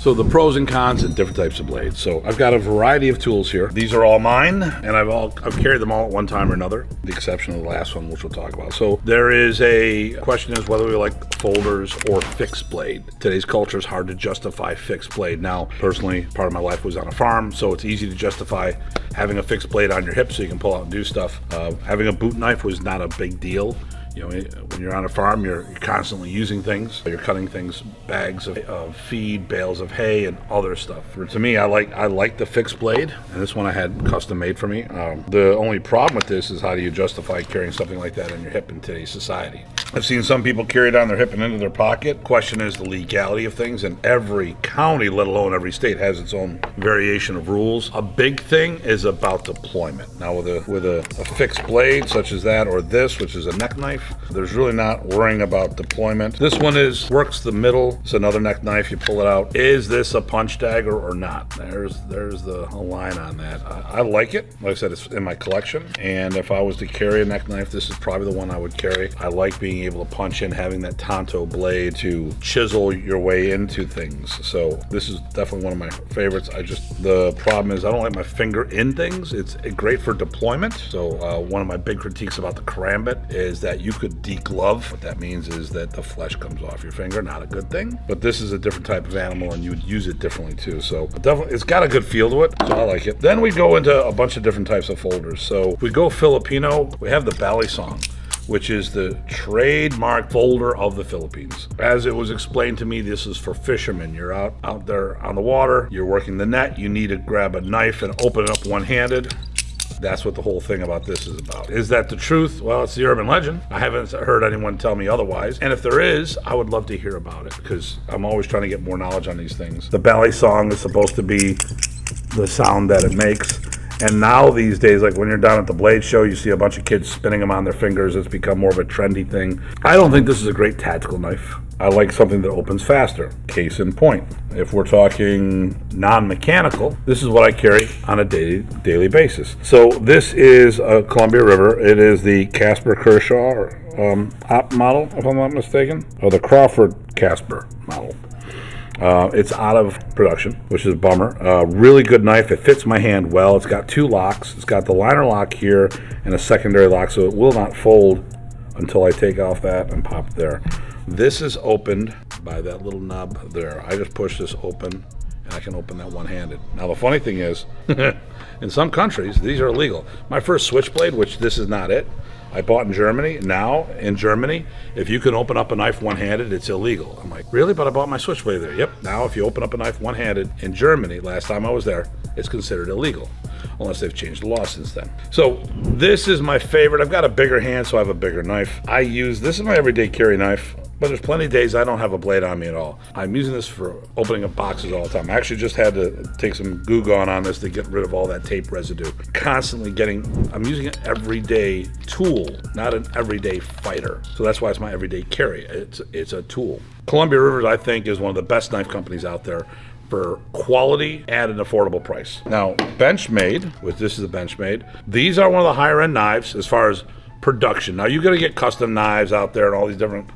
So the pros and cons and different types of blades. So I've got a variety of tools here. These are all mine, and I've carried them all at one time or another, the exception of the last one, which we'll talk about. So there is a question is whether we like folders or fixed blade. Today's culture is hard to justify fixed blade. Now, personally, part of my life was on a farm, so it's easy to justify having a fixed blade on your hip so you can pull out and do stuff. Having a boot knife was not a big deal. You know, when you're on a farm, you're constantly using things. You're cutting things, bags of feed, bales of hay, and other stuff. To me, I like the fixed blade, and this one I had custom made for me. The only problem with this is how do you justify carrying something like that on your hip in today's society? I've seen some people carry it on their hip and into their pocket. Question is the legality of things, and every county, let alone every state, has its own variation of rules. A big thing is about deployment. Now, with a fixed blade such as that, or this, which is a neck knife, there's really not worrying about deployment. This one works the middle. It's another neck knife. You pull it out. Is this a punch dagger or not? There's the line on that. I like it. Like I said, it's in my collection. And if I was to carry a neck knife, this is probably the one I would carry. I like being able to punch in, having that tanto blade to chisel your way into things. So this is definitely one of my favorites. The problem is I don't like my finger in things. It's great for deployment. So one of my big critiques about the karambit is that you could deglove. What that means is that the flesh comes off your finger. Not a good thing. But this is a different type of animal, and you would use it differently too. So definitely, it's got a good feel to it. So I like it. Then we go into a bunch of different types of folders. So if we go Filipino, we have the Balisong, which is the trademark folder of the Philippines. As it was explained to me, this is for fishermen. You're out there on the water, you're working the net, you need to grab a knife and open it up one-handed. That's what the whole thing about this is about. Is that the truth? Well, it's the urban legend. I haven't heard anyone tell me otherwise. And if there is, I would love to hear about it because I'm always trying to get more knowledge on these things. The Balisong is supposed to be the sound that it makes. And now these days, like when you're down at the blade show, you see a bunch of kids spinning them on their fingers. It's become more of a trendy thing. I don't think this is a great tactical knife. I like something that opens faster. Case in point, if we're talking non-mechanical, this is what I carry on a daily basis. So this is a Columbia River. It is the Casper Kershaw op model, if I'm not mistaken, or the Crawford Casper model. It's out of production, which is a bummer. Really good knife. It fits my hand well. It's got two locks. It's got the liner lock here and a secondary lock, so it will not fold until I take off that and pop it there. This is opened by that little knob there. I just push this open, and I can open that one-handed. Now, the funny thing is, in some countries, these are illegal. My first switchblade, which this is not it, I bought in Germany. Now, in Germany, if you can open up a knife one-handed, it's illegal. I'm like, really? But I bought my switchblade there. Yep. Now, if you open up a knife one-handed in Germany, last time I was there, it's considered illegal, unless they've changed the law since then. So this is my favorite. I've got a bigger hand, so I have a bigger knife. This is my everyday carry knife. But there's plenty of days I don't have a blade on me at all. I'm using this for opening up boxes all the time. I actually just had to take some Goo Gone on this to get rid of all that tape residue. I'm using an everyday tool, not an everyday fighter. So that's why it's my everyday carry. It's a tool. Columbia Rivers, I think, is one of the best knife companies out there for quality at an affordable price. Now, Benchmade, this is a Benchmade. These are one of the higher end knives as far as production. Now you're going to get custom knives out there and all these different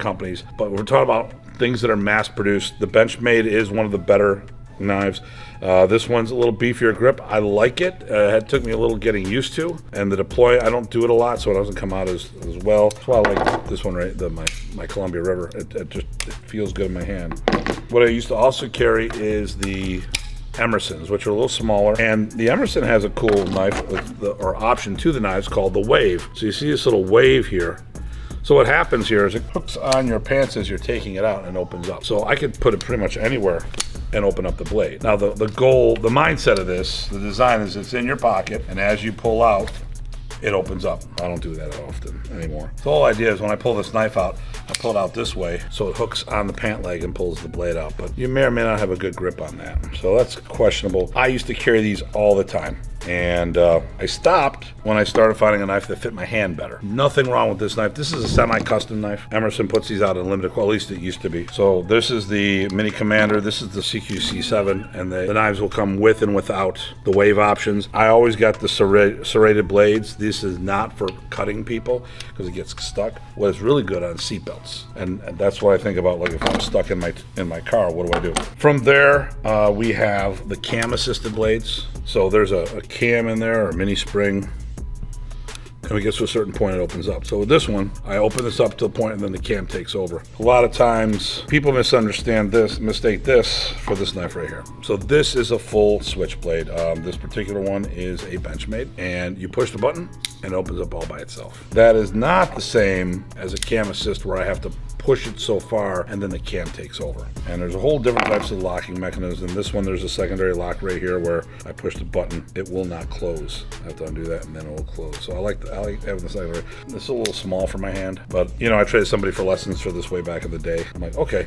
companies, but we're talking about things that are mass produced. The Benchmade is one of the better knives. This one's a little beefier grip. I like it. It took me a little getting used to, and the deploy, I don't do it a lot, so it doesn't come out as well. That's why I like this one, right? My Columbia River. It feels good in my hand. What I used to also carry is the Emersons, which are a little smaller, and the Emerson has a cool knife or option to the knives called the wave. So you see this little wave here. So what happens here is it hooks on your pants as you're taking it out and opens up. So I could put it pretty much anywhere and open up the blade. Now the mindset of this, the design is it's in your pocket, and as you pull out, it opens up. I don't do that often anymore. The whole idea is when I pull this knife out, I pull it out this way so it hooks on the pant leg and pulls the blade out, but you may or may not have a good grip on that. So that's questionable. I used to carry these all the time. And I stopped when I started finding a knife that fit my hand better. Nothing wrong with this knife. This is a semi-custom knife. Emerson puts these out in limited quality, at least it used to be. So this is the Mini Commander. This is the CQC7, and the knives will come with and without the wave options. I always got the serrated blades. This is not for cutting people because it gets stuck. What is really good on seatbelts, and that's what I think about. Like if I'm stuck in my car, what do I do? From there, we have the cam assisted blades. So there's a cam in there or a mini spring. And when it gets to a certain point, it opens up. So with this one, I open this up to the point and then the cam takes over. A lot of times people mistake this for this knife right here. So this is a full switchblade. This particular one is a Benchmade, and you push the button and it opens up all by itself. That is not the same as a cam assist where I have to push it so far and then the cam takes over. And there's a whole different types of locking mechanism. This one, there's a secondary lock right here where I push the button, it will not close. I have to undo that and then it will close. So I like having the secondary. This is a little small for my hand, but you know, I traded somebody for lessons for this way back in the day. I'm like, okay.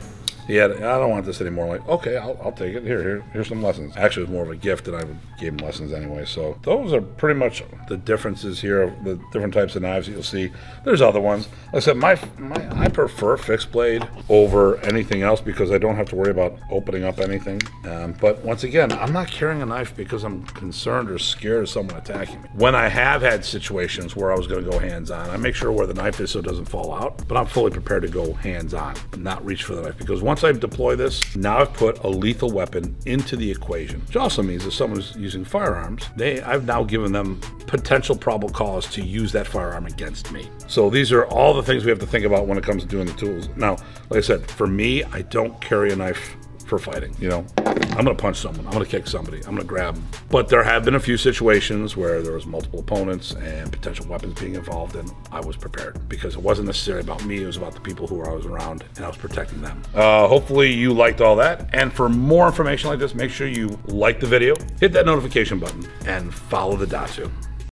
Yeah, I don't want this anymore. I'm like, okay, I'll take it. Here's some lessons. Actually, it was more of a gift, and I gave him lessons anyway. So those are pretty much the differences here of the different types of knives that you'll see. There's other ones. Like I said, I prefer fixed blade over anything else because I don't have to worry about opening up anything. But once again, I'm not carrying a knife because I'm concerned or scared of someone attacking me. When I have had situations where I was going to go hands-on, I make sure where the knife is so it doesn't fall out. But I'm fully prepared to go hands-on, not reach for the knife, because once I deploy this, now I've put a lethal weapon into the equation, which also means if someone's using firearms, I've now given them potential probable cause to use that firearm against me. So these are all the things we have to think about when it comes to doing the tools. Now, like I said, for me, I don't carry a knife for fighting. You know, I'm gonna punch someone, I'm gonna kick somebody, I'm gonna grab them. But there have been a few situations where there was multiple opponents and potential weapons being involved, and I was prepared because it wasn't necessarily about me, it was about the people who I was around, and I was protecting them. Hopefully you liked all that, and for more information like this, make sure you like the video, hit that notification button, and follow the Datu.